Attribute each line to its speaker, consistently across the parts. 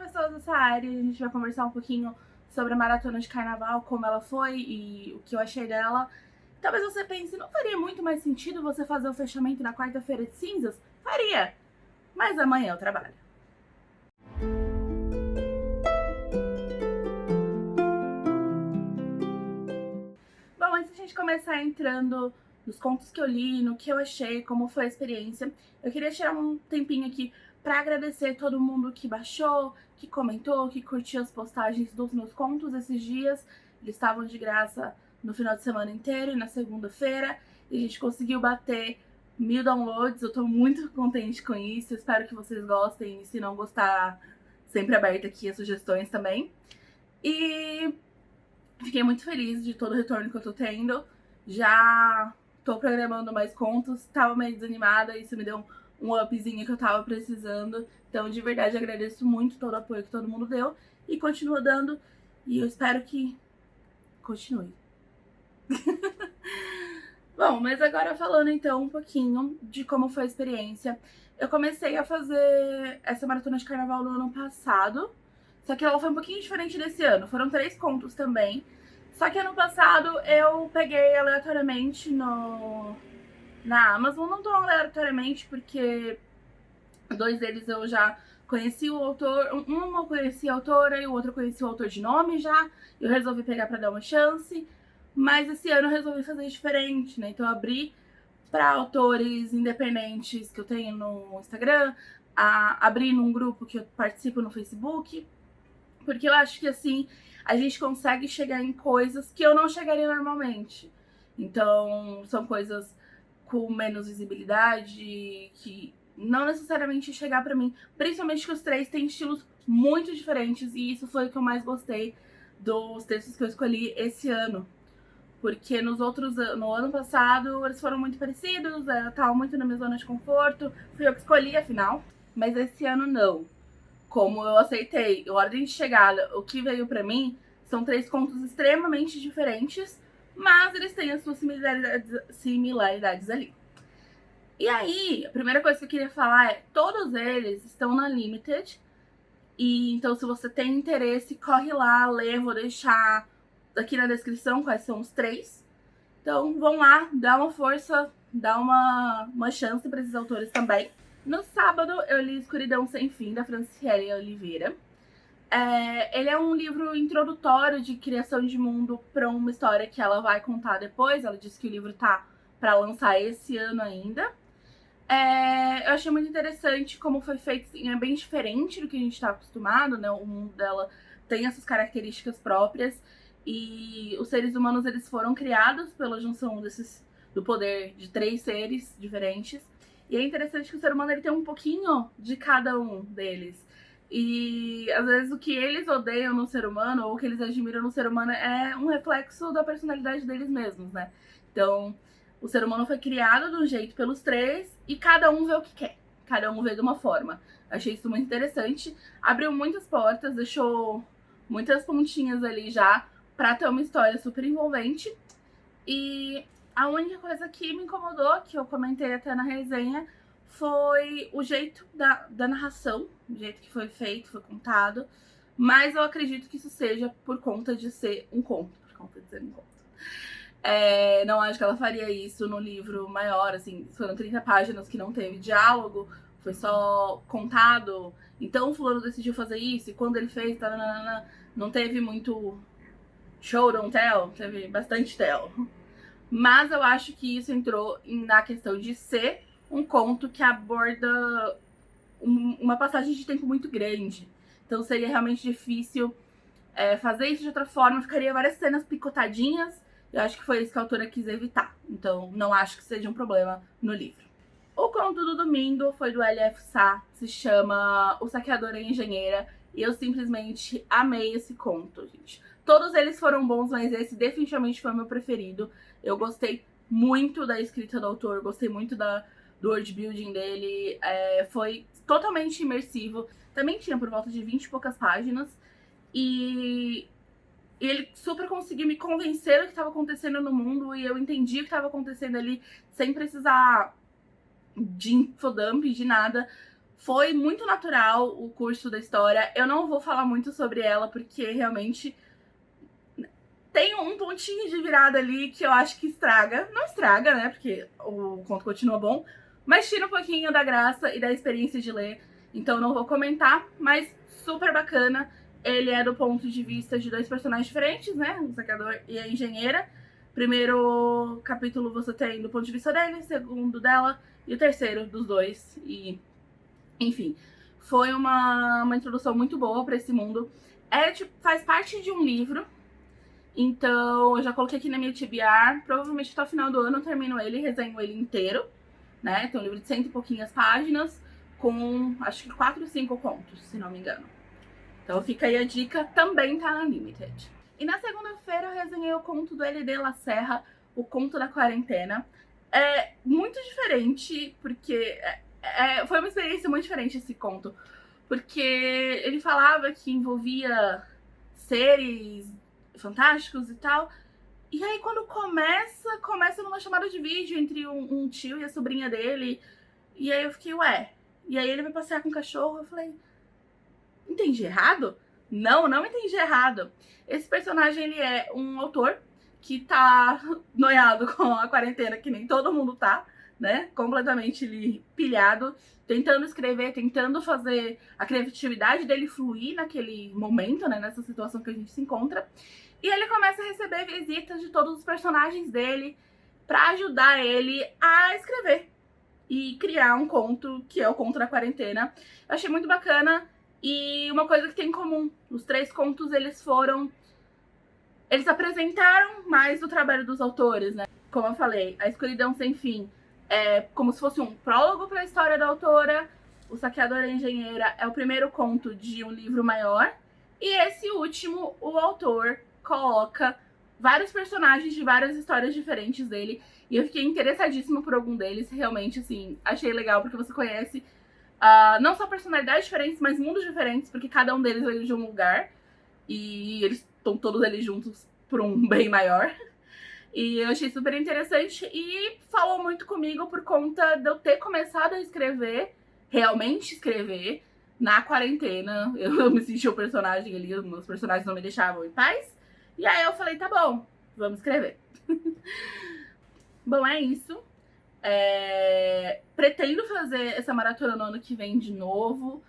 Speaker 1: pessoas dessa área, a gente vai conversar um pouquinho sobre a maratona de carnaval, como ela foi e o que eu achei dela. Talvez você pense, não faria muito mais sentido você fazer o fechamento na quarta-feira de cinzas? Faria, mas amanhã eu trabalho. Bom, antes de a gente começar entrando nos contos que eu li, no que eu achei, como foi a experiência, eu queria tirar um tempinho aqui para agradecer todo mundo que baixou, que comentou, que curtiu as postagens dos meus contos esses dias. Eles estavam de graça no final de semana inteiro e na segunda-feira, e a gente conseguiu bater 1000 downloads. Eu tô muito contente com isso, espero que vocês gostem, e se não gostar, sempre aberta aqui as sugestões também. E fiquei muito feliz de todo o retorno que eu tô tendo. Já tô programando mais contos, tava meio desanimada, isso me deu um upzinho que eu tava precisando. Então, de verdade, agradeço muito todo o apoio que todo mundo deu e continua dando. E eu espero que continue. Bom, mas agora falando então um pouquinho de como foi a experiência. Eu comecei a fazer essa maratona de carnaval no ano passado, só que ela foi um pouquinho diferente desse ano. Foram 3 contos também. Só que ano passado eu peguei aleatoriamente na Amazon, não tão aleatoriamente, porque 2 deles eu já conheci o autor, um eu conheci a autora e o outro eu conheci o autor de nome já. Eu resolvi pegar pra dar uma chance, mas esse ano eu resolvi fazer diferente, né? Então eu abri para autores independentes que eu tenho no Instagram, abri num grupo que eu participo no Facebook, porque eu acho que assim a gente consegue chegar em coisas que eu não chegaria normalmente. Então, são coisas com menos visibilidade, que não necessariamente chegar pra mim, principalmente que os 3 têm estilos muito diferentes, e isso foi o que eu mais gostei dos textos que eu escolhi esse ano. Porque no ano passado eles foram muito parecidos, eu tava muito na minha zona de conforto, fui eu que escolhi afinal, mas esse ano não. Como eu aceitei a ordem de chegada, o que veio pra mim são 3 contos extremamente diferentes, mas eles têm as suas similaridades ali. E aí, a primeira coisa que eu queria falar é, todos eles estão na Limited, e então se você tem interesse, corre lá, lê, vou deixar aqui na descrição quais são os 3. Então vão lá, dá uma força, dá uma chance para esses autores também. No sábado eu li Escuridão Sem Fim, da Franciele Oliveira. Ele é um livro introdutório de criação de mundo para uma história que ela vai contar depois. Ela disse que o livro tá para lançar esse ano ainda. Eu achei muito interessante como foi feito, é bem diferente do que a gente tá acostumado, né? O mundo dela tem essas características próprias e os seres humanos eles foram criados pela junção do poder de 3 seres diferentes. E é interessante que o ser humano ele tem um pouquinho de cada um deles. E às vezes o que eles odeiam no ser humano ou o que eles admiram no ser humano é um reflexo da personalidade deles mesmos, né? Então, o ser humano foi criado de um jeito pelos 3 e cada um vê o que quer. Cada um vê de uma forma. Achei isso muito interessante. Abriu muitas portas, deixou muitas pontinhas ali já pra ter uma história super envolvente. E a única coisa que me incomodou, que eu comentei até na resenha, foi o jeito da narração, o jeito que foi feito, foi contado. Mas eu acredito que isso seja por conta de ser um conto. Por conta de ser um conto. Não acho que ela faria isso no livro maior, assim, foram 30 páginas que não teve diálogo, foi só contado. Então o fulano decidiu fazer isso, e quando ele fez, não teve muito show don't tell, teve bastante tell. Mas eu acho que isso entrou na questão de ser um conto que aborda uma passagem de tempo muito grande. Então seria realmente difícil fazer isso de outra forma, ficaria várias cenas picotadinhas. Eu acho que foi isso que a autora quis evitar. Então não acho que seja um problema no livro. O conto do domingo foi do L.F. Sá, se chama O Saqueador e a Engenheira, e eu simplesmente amei esse conto, gente. Todos eles foram bons, mas esse definitivamente foi o meu preferido. Eu gostei muito da escrita do autor, gostei muito do world building dele, foi totalmente imersivo. Também tinha por volta de 20 e poucas páginas, e ele super conseguiu me convencer do que estava acontecendo no mundo, e eu entendi o que estava acontecendo ali sem precisar de infodump, de nada. Foi muito natural o curso da história. Eu não vou falar muito sobre ela, porque realmente tem um pontinho de virada ali que eu acho que estraga. Não estraga, né? Porque o conto continua bom. Mas tira um pouquinho da graça e da experiência de ler. Então não vou comentar, mas super bacana. Ele é do ponto de vista de dois personagens diferentes, né? O saqueador e a engenheira. Primeiro capítulo você tem do ponto de vista dele, segundo dela, e o terceiro dos dois. E, enfim, foi uma introdução muito boa para esse mundo. Tipo, faz parte de um livro. Então, eu já coloquei aqui na minha TBR. Provavelmente até o final do ano eu termino ele, resenho ele inteiro, né? Tem um livro de 100 e pouquinhas páginas, com acho que 4 ou 5 contos, se não me engano. Então fica aí a dica, também tá na Limited. E na segunda-feira eu resenhei o conto do LD La Serra, o conto da quarentena. É muito diferente, porque foi uma experiência muito diferente esse conto. Porque ele falava que envolvia seres fantásticos e tal. E aí quando começa numa chamada de vídeo entre um tio e a sobrinha dele. E aí eu fiquei, ué. E aí ele vai passear com o cachorro. Eu falei, entendi errado? Não entendi errado. Esse personagem, ele é um autor que tá noiado com a quarentena, que nem todo mundo tá, né? Completamente pilhado, tentando escrever, tentando fazer a criatividade dele fluir naquele momento, né? Nessa situação que a gente se encontra. E ele começa a receber visitas de todos os personagens dele pra ajudar ele a escrever e criar um conto, que é o conto da quarentena. Eu achei muito bacana. E uma coisa que tem em comum, os 3 contos, eles apresentaram mais o trabalho dos autores, né? Como eu falei, A Escuridão Sem Fim é como se fosse um prólogo para a história da autora. O Saqueador e a Engenheira é o primeiro conto de um livro maior. E esse último, o autor coloca vários personagens de várias histórias diferentes dele. E eu fiquei interessadíssima por algum deles. Realmente, assim, achei legal porque você conhece não só personalidades diferentes, mas mundos diferentes, porque cada um deles veio de um lugar. E eles estão todos ali juntos por um bem maior. E eu achei super interessante e falou muito comigo por conta de eu ter começado a escrever, realmente escrever, na quarentena. Eu me senti o personagem ali, os meus personagens não me deixavam em paz. E aí eu falei, tá bom, vamos escrever. Bom, é isso. Pretendo fazer essa maratona no ano que vem de novo.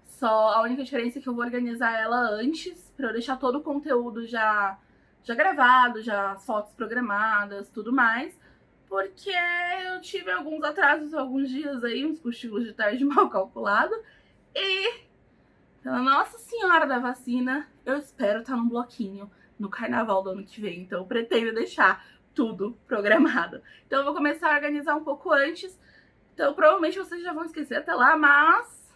Speaker 1: Só a única diferença é que eu vou organizar ela antes, pra eu deixar todo o conteúdo já gravado, já as fotos programadas, tudo mais. Porque eu tive alguns atrasos alguns dias aí, uns cochilos de tarde mal calculado. E, pela Nossa Senhora da Vacina, eu espero estar num bloquinho no carnaval do ano que vem. Então eu pretendo deixar tudo programado. Então eu vou começar a organizar um pouco antes. Então provavelmente vocês já vão esquecer até lá, mas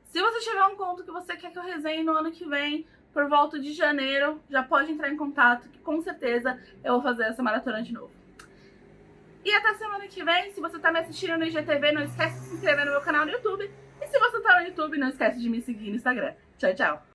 Speaker 1: se você tiver um conto que você quer que eu resenhe no ano que vem, por volta de janeiro, já pode entrar em contato, que com certeza eu vou fazer essa maratona de novo. E até semana que vem. Se você tá me assistindo no IGTV, não esquece de se inscrever no meu canal no YouTube. E se você tá no YouTube, não esquece de me seguir no Instagram. Tchau, tchau!